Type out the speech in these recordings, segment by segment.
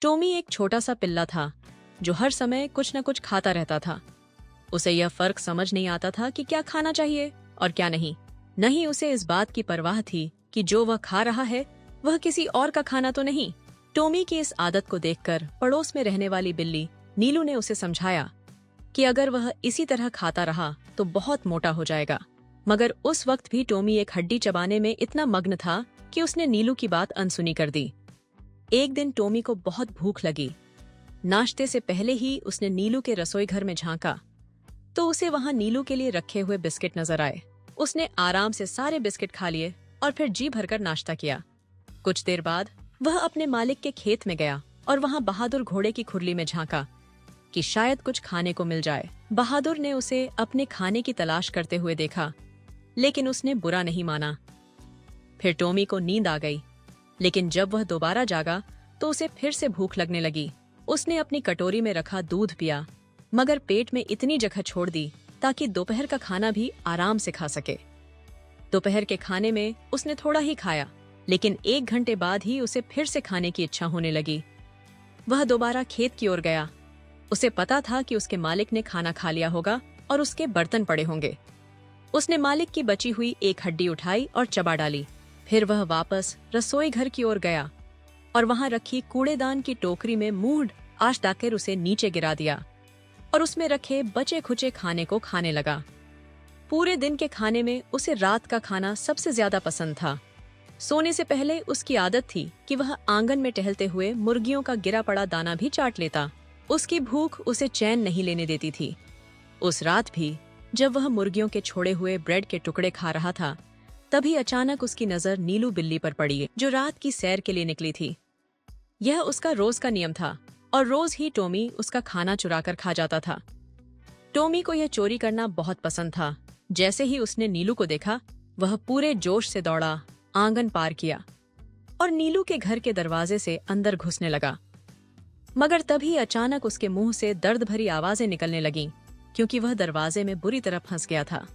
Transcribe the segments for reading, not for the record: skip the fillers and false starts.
Tommy एक छोटा सा पिल्ला था जो हर समय कुछ न कुछ खाता रहता था। उसे यह फर्क समझ नहीं आता था कि क्या खाना चाहिए और क्या नहीं। नहीं उसे इस बात की परवाह थी कि जो वह खा रहा है वह किसी और का खाना तो नहीं। टॉमी की इस आदत को देखकर पड़ोस में रहने वाली बिल्ली नीलू ने उसे समझाया कि अगर वह इसी तरह खाता रहा तो बहुत मोटा हो जाएगा। मगर उस वक्त भी टॉमी एक हड्डी चबाने में इतना मग्न था कि उसने नीलू की बात अनसुनी कर दी। एक दिन टॉमी को बहुत भूख लगी। नाश्ते से पहले ही उसने नीलू के रसोई घर में झांका तो उसे वहां नीलू के लिए रखे हुए बिस्किट नजर आए। उसने आराम से सारे बिस्किट खा लिए और फिर जी भरकर नाश्ता किया। कुछ देर बाद वह अपने मालिक के खेत में गया और वहां बहादुर घोड़े की खुरली में झांका कि शायद कुछ खाने को मिल जाए। बहादुर ने उसे अपने खाने की तलाश करते हुए देखा, लेकिन उसने बुरा नहीं माना। फिर टॉमी को नींद आ गई, लेकिन जब वह दोबारा जागा तो उसे फिर से भूख लगने लगी। उसने अपनी कटोरी में रखा दूध पिया, मगर पेट में इतनी जगह छोड़ दी ताकि दोपहर का खाना भी आराम से खा सके। दोपहर के खाने में उसने थोड़ा ही खाया, लेकिन 1 घंटे बाद ही उसे फिर से खाने की इच्छा होने लगी। वह दोबारा खेत की ओर गया। उसे पता था कि उसके मालिक ने खाना खा लिया होगा और उसके बर्तन पड़े होंगे। उसने मालिक की बची हुई एक हड्डी उठाई और चबा डाली। फिर वह वापस रसोई घर की ओर गया और वहां रखी कूड़ेदान की टोकरी में मुंह आश डाकर उसे नीचे गिरा दिया और उसमें रखे बचे खुचे खाने को खाने लगा। पूरे दिन के खाने में उसे रात का खाना सबसे ज्यादा पसंद था। सोने से पहले उसकी आदत थी कि वह आंगन में टहलते हुए मुर्गियों का गिरा पड़ा दाना भी चाट लेता। उसकी भूख उसे चैन नहीं लेने देती थी। उस रात भी जब वह मुर्गियों के छोड़े हुए ब्रेड के टुकड़े खा रहा था, तभी अचानक उसकी नजर नीलू बिल्ली पर पड़ी, जो रात की सैर के लिए निकली थी। यह उसका रोज का नियम था और रोज ही टॉमी उसका खाना चुराकर खा जाता था। टॉमी को यह चोरी करना बहुत पसंद था। जैसे ही उसने नीलू को देखा, वह पूरे जोश से दौड़ा, आंगन पार किया और नीलू के घर के दरवाजे से अंदर घुसने लगा। मगर तभी अचानक उसके मुंह से दर्द भरी आवाजें निकलने लगीं, क्योंकि वह दरवाजे में बुरी तरह फंस गया था।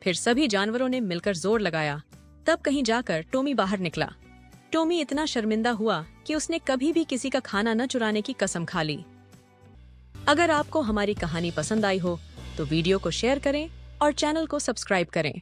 फिर सभी जानवरों ने मिलकर जोर लगाया। तब कहीं जाकर टॉमी बाहर निकला। टॉमी इतना शर्मिंदा हुआ कि उसने कभी भी किसी का खाना न चुराने की कसम खा ली। अगर आपको हमारी कहानी पसंद आई हो तो वीडियो को शेयर करें और चैनल को सब्सक्राइब करें।